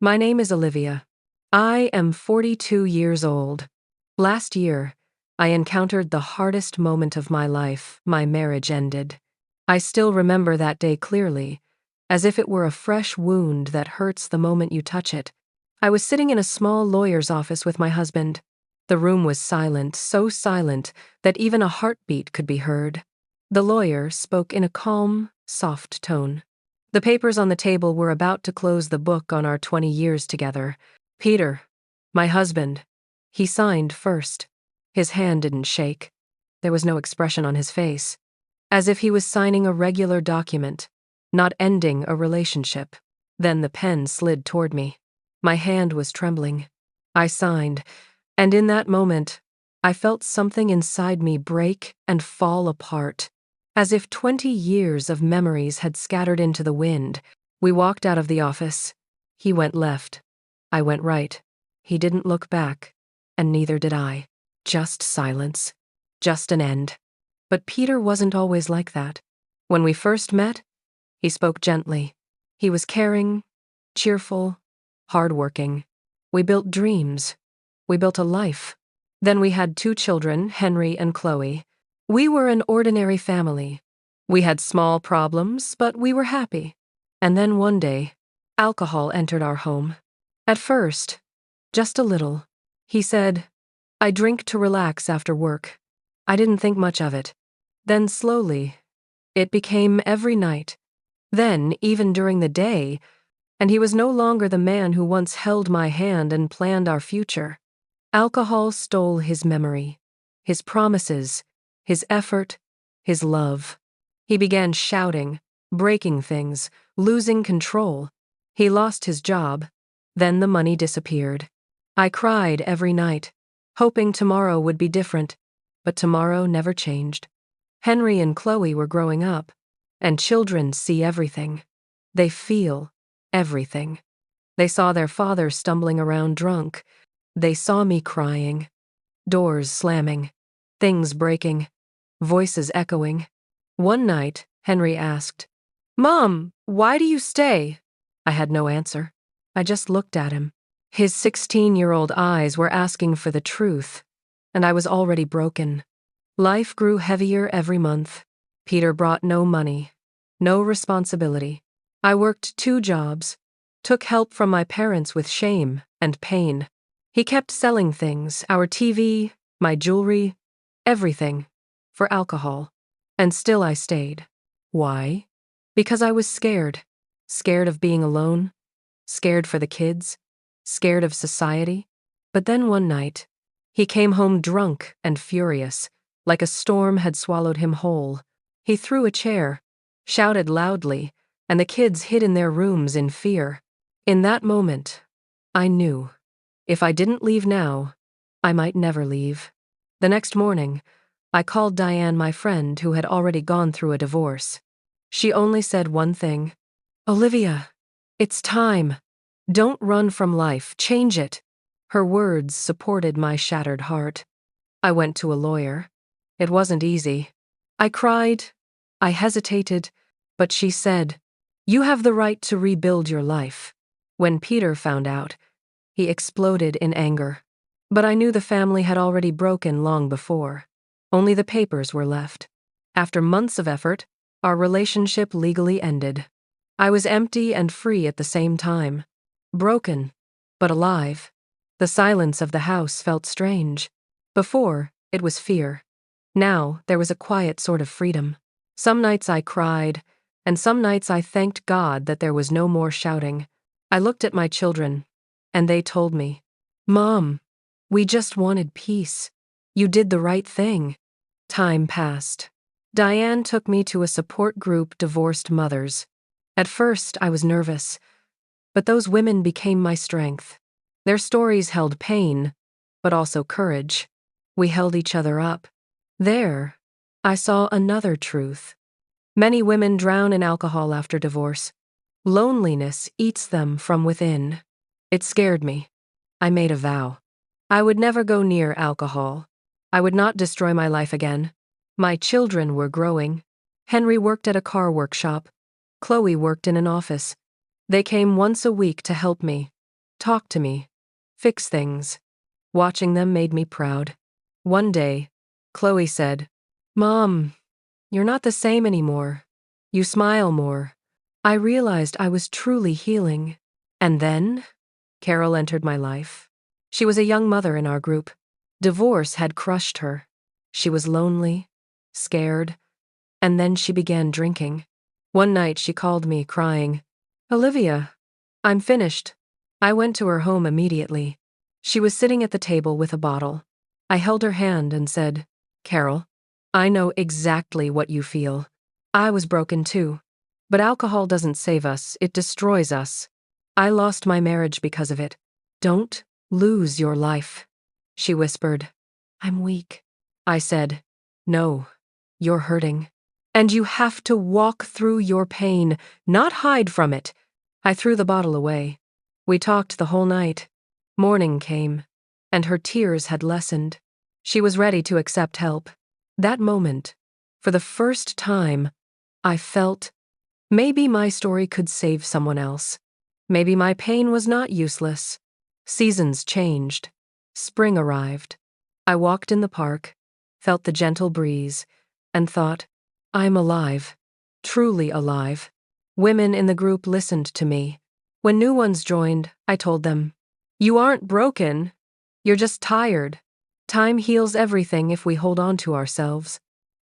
My name is Olivia. I am 42 years old. Last year, I encountered the hardest moment of my life. My marriage ended. I still remember that day clearly, as if it were a fresh wound that hurts the moment you touch it. I was sitting in a small lawyer's office with my husband. The room was silent, so silent that even a heartbeat could be heard. The lawyer spoke in a calm, soft tone. The papers on the table were about to close the book on our 20 years together. Peter, my husband, he signed first. His hand didn't shake. There was no expression on his face, as if he was signing a regular document, not ending a relationship. Then the pen slid toward me. My hand was trembling. I signed, and in that moment, I felt something inside me break and fall apart. As if 20 years of memories had scattered into the wind. We walked out of the office. He went left. I went right. He didn't look back, and neither did I. Just silence. Just an end. But Peter wasn't always like that. When we first met, he spoke gently. He was caring, cheerful, hardworking. We built dreams. We built a life. Then we had 2 children, Henry and Chloe. We were an ordinary family. We had small problems, but we were happy. And then one day, alcohol entered our home. At first, just a little. He said, "I drink to relax after work." I didn't think much of it. Then slowly, it became every night. Then, even during the day, and he was no longer the man who once held my hand and planned our future. Alcohol stole his memory, his promises, his effort, his love. He began shouting, breaking things, losing control. He lost his job. Then the money disappeared. I cried every night, hoping tomorrow would be different, but tomorrow never changed. Henry and Chloe were growing up, and children see everything. They feel everything. They saw their father stumbling around drunk. They saw me crying, doors slamming, things breaking, voices echoing. One night, Henry asked, "Mom, why do you stay?" I had no answer. I just looked at him. His 16-year-old eyes were asking for the truth, and I was already broken. Life grew heavier every month. Peter brought no money, no responsibility. I worked 2 jobs, took help from my parents with shame and pain. He kept selling things, our TV, my jewelry, everything, for alcohol. And still I stayed. Why? Because I was scared. Scared of being alone. Scared for the kids. Scared of society. But then one night, he came home drunk and furious, like a storm had swallowed him whole. He threw a chair, shouted loudly, and the kids hid in their rooms in fear. In that moment, I knew. If I didn't leave now, I might never leave. The next morning, I called Diane, my friend, who had already gone through a divorce. She only said one thing. "Olivia, it's time. Don't run from life. Change it." Her words supported my shattered heart. I went to a lawyer. It wasn't easy. I cried. I hesitated. But she said, "You have the right to rebuild your life." When Peter found out, he exploded in anger. But I knew the family had already broken long before. Only the papers were left. After months of effort, our relationship legally ended. I was empty and free at the same time. Broken, but alive. The silence of the house felt strange. Before, it was fear. Now, there was a quiet sort of freedom. Some nights I cried, and some nights I thanked God that there was no more shouting. I looked at my children, and they told me, "Mom, we just wanted peace. You did the right thing." Time passed. Diane took me to a support group, Divorced Mothers. At first, I was nervous, but those women became my strength. Their stories held pain, but also courage. We held each other up. There, I saw another truth. Many women drown in alcohol after divorce. Loneliness eats them from within. It scared me. I made a vow. I would never go near alcohol. I would not destroy my life again. My children were growing. Henry worked at a car workshop. Chloe worked in an office. They came once a week to help me. talk to me, fix things. Watching them made me proud. One day, Chloe said, "Mom, you're not the same anymore. You smile more." I realized I was truly healing. And then, Carol entered my life. She was a young mother in our group. Divorce had crushed her. She was lonely, scared, and then she began drinking. One night she called me, crying, "Olivia, I'm finished." I went to her home immediately. She was sitting at the table with a bottle. I held her hand and said, "Carol, I know exactly what you feel. I was broken too. But alcohol doesn't save us, it destroys us. I lost my marriage because of it. Don't lose your life." She whispered, "I'm weak." I said, "No, you're hurting. And you have to walk through your pain, not hide from it." I threw the bottle away. We talked the whole night. Morning came, and her tears had lessened. She was ready to accept help. That moment, for the first time, I felt maybe my story could save someone else. Maybe my pain was not useless. Seasons changed. Spring arrived. I walked in the park, felt the gentle breeze, and thought, I'm alive. Truly alive. Women in the group listened to me. When new ones joined, I told them, "You aren't broken. You're just tired. Time heals everything if we hold on to ourselves."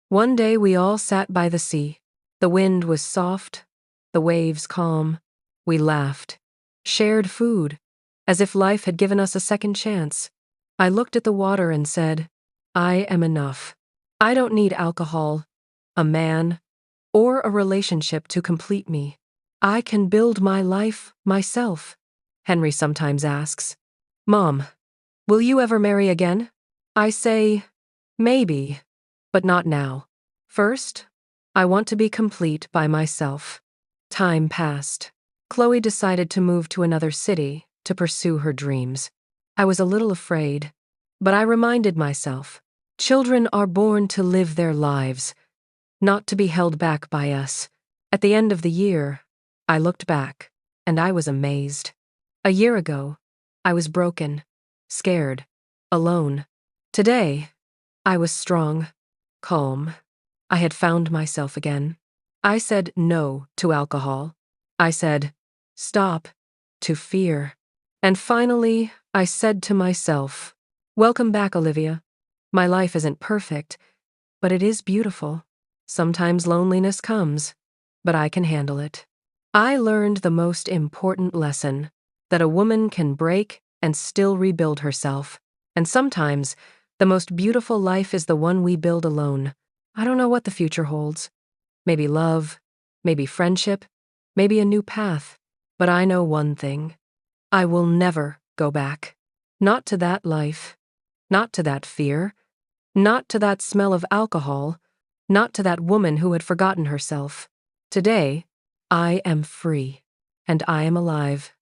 One day we all sat by the sea. The wind was soft, the waves calm. We laughed, shared food, as if life had given us a second chance. I looked at the water and said, I am enough. I don't need alcohol, a man, or a relationship to complete me. I can build my life myself. Henry sometimes asks, "Mom, will you ever marry again?" I say, maybe, but not now. First, I want to be complete by myself. Time passed. Chloe decided to move to another city to pursue her dreams. I was a little afraid, but I reminded myself, children are born to live their lives, not to be held back by us. At the end of the year, I looked back, and I was amazed. A year ago, I was broken, scared, alone. Today, I was strong, calm. I had found myself again. I said no to alcohol. I said, stop, to fear. And finally, I said to myself, welcome back, Olivia. My life isn't perfect, but it is beautiful. Sometimes loneliness comes, but I can handle it. I learned the most important lesson, that a woman can break and still rebuild herself. And sometimes, the most beautiful life is the one we build alone. I don't know what the future holds. Maybe love, maybe friendship, maybe a new path. But I know one thing. I will never go back. Not to that life. Not to that fear. Not to that smell of alcohol. Not to that woman who had forgotten herself. Today, I am free, and I am alive.